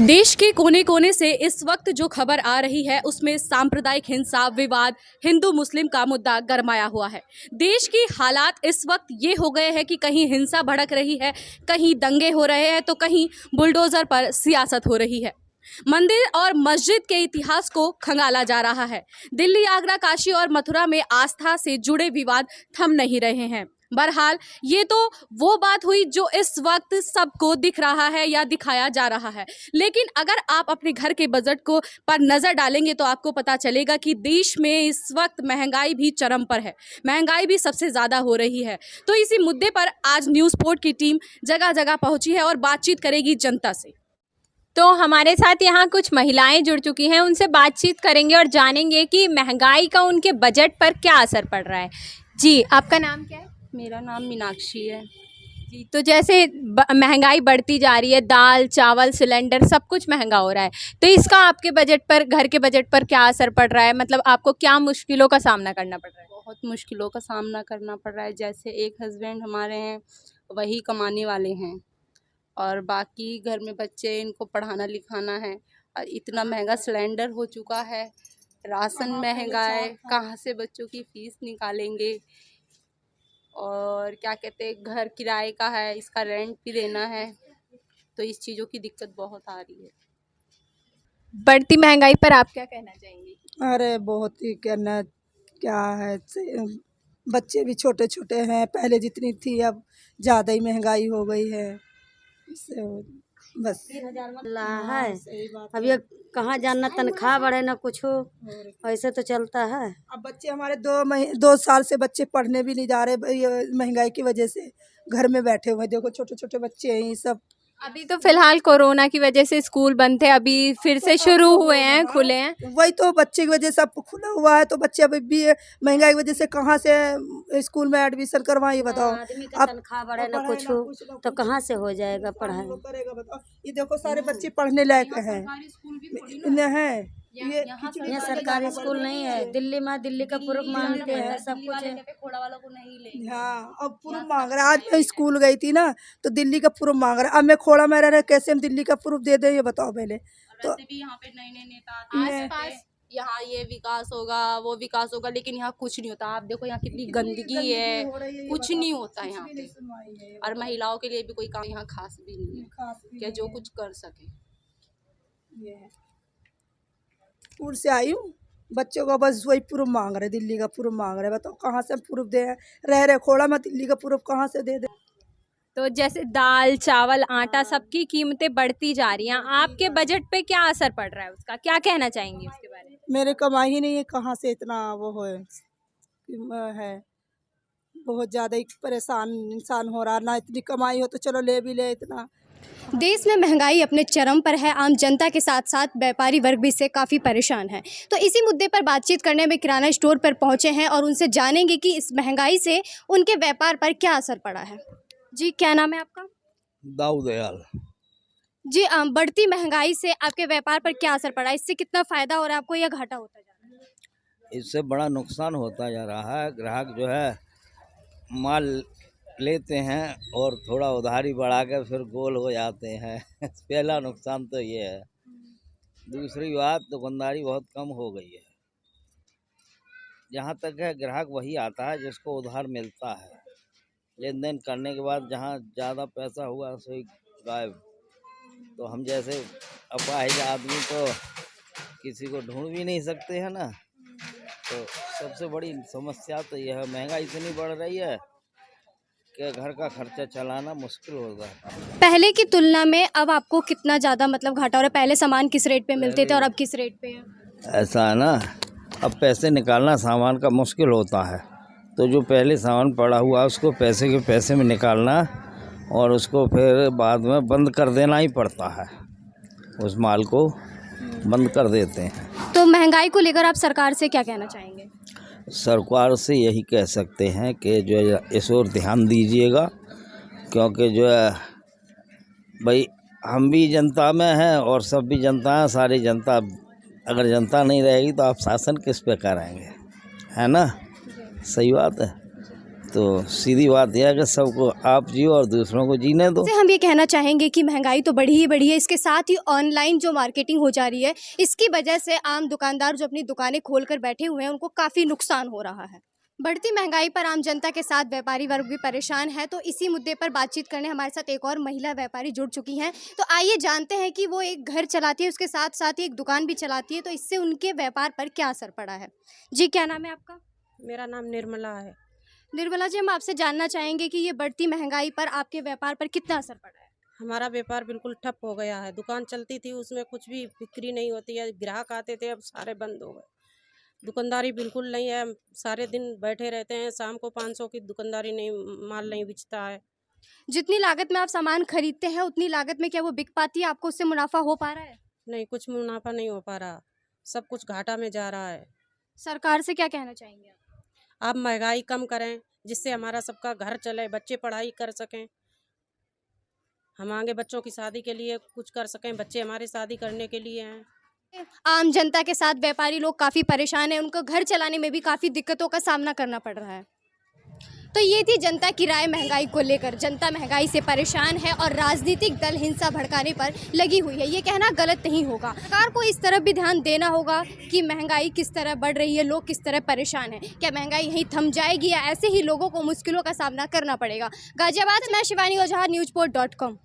देश के कोने कोने से इस वक्त जो खबर आ रही है उसमें सांप्रदायिक हिंसा, विवाद, हिंदू मुस्लिम का मुद्दा गरमाया हुआ है। देश की हालात इस वक्त ये हो गए हैं कि कहीं हिंसा भड़क रही है, कहीं दंगे हो रहे हैं तो कहीं बुलडोज़र पर सियासत हो रही है। मंदिर और मस्जिद के इतिहास को खंगाला जा रहा है। दिल्ली, आगरा, काशी और मथुरा में आस्था से जुड़े विवाद थम नहीं रहे हैं। बहरहाल ये तो वो बात हुई जो इस वक्त सबको दिख रहा है या दिखाया जा रहा है, लेकिन अगर आप अपने घर के बजट को पर नज़र डालेंगे तो आपको पता चलेगा कि देश में इस वक्त महंगाई भी चरम पर है, महंगाई भी सबसे ज़्यादा हो रही है। तो इसी मुद्दे पर आज न्यूज़ पोर्ट की टीम जगह जगह पहुंची है और बातचीत करेगी जनता से। तो हमारे साथ यहाँ कुछ महिलाएं जुड़ चुकी हैं, उनसे बातचीत करेंगे और जानेंगे कि महंगाई का उनके बजट पर क्या असर पड़ रहा है। जी, आपका नाम क्या है? मेरा नाम मीनाक्षी है। जी, तो जैसे महंगाई बढ़ती जा रही है, दाल, चावल, सिलेंडर सब कुछ महंगा हो रहा है, तो इसका आपके बजट पर, घर के बजट पर क्या असर पड़ रहा है? मतलब आपको क्या मुश्किलों का सामना करना पड़ रहा है? बहुत मुश्किलों का सामना करना पड़ रहा है। जैसे एक हस्बैंड हमारे हैं, वही कमाने वाले हैं और बाकी घर में बच्चे, इनको पढ़ाना लिखाना है और इतना महंगा सिलेंडर हो चुका है, राशन महंगा है, कहाँ से बच्चों की फ़ीस निकालेंगे और क्या कहते हैं, घर किराए का है, इसका रेंट भी देना है, तो इस चीज़ों की दिक्कत बहुत आ रही है। बढ़ती महंगाई पर आप क्या कहना चाहेंगी? अरे बहुत ही कहना क्या है, बच्चे भी छोटे छोटे हैं, पहले जितनी थी अब ज़्यादा ही महंगाई हो गई है। इससे बस 3,000 है। अब ये कहाँ जाना, तनख्वाह बढ़े ना कुछ हो, ऐसे तो चलता है। अब बच्चे हमारे 2 साल से बच्चे पढ़ने भी नहीं जा रहे, ये महंगाई की वजह से घर में बैठे हुए। देखो छोटे छोटे बच्चे हैं ये सब। अभी तो फिलहाल कोरोना की वजह से स्कूल बंद थे, अभी फिर से शुरू हुए हैं, खुले हैं। वही तो बच्चे की वजह से सब खुला हुआ है, तो बच्चे अभी भी महंगाई की वजह से कहाँ से स्कूल में एडमिशन करवाएं, ये बताओ। आदमी का तनख्वाह बढ़े ना कुछ हो तो कहाँ से हो जाएगा पढ़ाई? करेगा बताओ। ये देखो सारे बच्चे पढ़ने लायक हैं, यहाँ सरकारी स्कूल नहीं है। दिल्ली में दिल्ली का प्रूफ मांगते हैं, सब कुछ है। हाँ, अब प्रूफ मांग रहा है। आज मैं स्कूल गई थी ना तो दिल्ली का प्रूफ मांग रहा है। अब मैं खोड़ा में रह रहा, कैसे हम दिल्ली का प्रूफ दे दें, ये बताओ पहले। तो भी यहाँ पे नए नए नेता आते हैं, यहाँ ये विकास होगा, वो विकास होगा, लेकिन यहाँ कुछ नहीं होता। आप देखो यहाँ कितनी गंदगी है, कुछ नहीं होता यहाँ पे। और महिलाओं के लिए भी कोई काम यहाँ खास भी नहीं है क्या जो कुछ कर सके। स्कूल से आई हूँ, बच्चों का बस वही प्रूफ मांग रहे, दिल्ली का प्रूफ मांग रहे। बताओ कहाँ से प्रूफ दे, रह रहे खोड़ा में, दिल्ली का प्रूफ कहाँ से दे दे। तो जैसे दाल, चावल, आटा, सबकी कीमतें बढ़ती जा रही हैं, आपके बजट पे क्या असर पड़ रहा है, उसका क्या कहना चाहेंगी उसके बारे में? मेरे कमाई ही नहीं है, कहाँ से इतना वो है। बहुत ज़्यादा ही परेशान इंसान हो रहा, ना इतनी कमाई हो तो चलो ले भी ले इतना। देश में महंगाई अपने चरम पर है। आम जनता के साथ साथ व्यापारी वर्ग भी इससे काफ़ी परेशान है। तो इसी मुद्दे पर बातचीत करने में किराना स्टोर पर पहुंचे हैं और उनसे जानेंगे कि इस महंगाई से उनके व्यापार पर क्या असर पड़ा है। जी, क्या नाम है आपका? दाऊद दयाल। जी, बढ़ती महंगाई से आपके व्यापार पर क्या असर पड़ा है? इससे कितना फ़ायदा हो रहा है आपको या घाटा होता जा रहा है? इससे बड़ा नुकसान होता जा रहा है। ग्राहक जो है माल लेते हैं और थोड़ा उधारी बढ़ा कर फिर गोल हो जाते हैं। पहला नुकसान तो ये है। दूसरी बात, दुकानदारी बहुत कम हो गई है। जहाँ तक है, ग्राहक वही आता है जिसको उधार मिलता है। लेन देन करने के बाद जहाँ ज़्यादा पैसा हुआ सोई गायब। तो हम जैसे अपाहिज आदमी तो किसी को ढूंढ भी नहीं सकते हैं ना। तो सबसे बड़ी समस्या तो यह है, महंगाई इतनी बढ़ रही है कि घर का खर्चा चलाना मुश्किल होता है। पहले की तुलना में अब आपको कितना ज़्यादा मतलब घाटा हो रहा है? पहले सामान किस रेट पे मिलते थे और अब किस रेट पे है? ऐसा है ना, अब पैसे निकालना सामान का मुश्किल होता है। तो जो पहले सामान पड़ा हुआ उसको पैसे के पैसे में निकालना और उसको फिर बाद में बंद कर देना ही पड़ता है। उस माल को बंद कर देते हैं। तो महंगाई को लेकर आप सरकार से क्या कहना चाहेंगे? सरकार से यही कह सकते हैं कि जो है इस ओर ध्यान दीजिएगा, क्योंकि जो है भाई हम भी जनता में हैं और सब भी जनता हैं, सारी जनता। अगर जनता नहीं रहेगी तो आप शासन किस पे करेंगे, है ना? सही बात है। तो सीधी बात यह है कि सबको आप जियो और दूसरों को जीने दो। से हम ये कहना चाहेंगे कि महंगाई तो बढ़ी ही बढ़ी है, इसके साथ ही ऑनलाइन जो मार्केटिंग हो जा रही है, इसकी वजह से आम दुकानदार जो अपनी दुकानें खोलकर बैठे हुए हैं उनको काफ़ी नुकसान हो रहा है। बढ़ती महंगाई पर आम जनता के साथ व्यापारी वर्ग भी परेशान है। तो इसी मुद्दे पर बातचीत करने हमारे साथ एक और महिला व्यापारी जुड़ चुकी हैं। तो आइए जानते हैं कि वो एक घर चलाती है, उसके साथ साथ ही एक दुकान भी चलाती है, तो इससे उनके व्यापार पर क्या असर पड़ा है। जी, क्या नाम है आपका? मेरा नाम निर्मला है। निर्मला जी, हम आपसे जानना चाहेंगे कि ये बढ़ती महंगाई पर आपके व्यापार पर कितना असर पड़ा है। हमारा व्यापार बिल्कुल ठप हो गया है। दुकान चलती थी उसमें कुछ भी बिक्री नहीं होती है, ग्राहक आते थे, अब सारे बंद हो गए। दुकानदारी बिल्कुल नहीं है, सारे दिन बैठे रहते हैं, शाम को 500 की दुकानदारी नहीं, माल नहीं बिकता है। जितनी लागत में आप सामान खरीदते हैं उतनी लागत में क्या वो बिक पाती है? आपको उससे मुनाफा हो पा रहा है? नहीं, कुछ मुनाफा नहीं हो पा रहा, सब कुछ घाटा में जा रहा है। सरकार से क्या कहना चाहेंगे आप? आप महंगाई कम करें जिससे हमारा सबका घर चले, बच्चे पढ़ाई कर सकें, हम आगे बच्चों की शादी के लिए कुछ कर सकें, बच्चे हमारे शादी करने के लिए हैं। आम जनता के साथ व्यापारी लोग काफ़ी परेशान हैं, उनको घर चलाने में भी काफ़ी दिक्कतों का सामना करना पड़ रहा है। तो ये थी जनता की राय महंगाई को लेकर। जनता महंगाई से परेशान है और राजनीतिक दल हिंसा भड़काने पर लगी हुई है। ये कहना गलत नहीं होगा। सरकार को इस तरफ भी ध्यान देना होगा कि महंगाई किस तरह बढ़ रही है, लोग किस तरह परेशान हैं। क्या महंगाई यहीं थम जाएगी या ऐसे ही लोगों को मुश्किलों का सामना करना पड़ेगा? गाजियाबाद से मैं शिवानी ओझा, न्यूज़पोर्ट.com।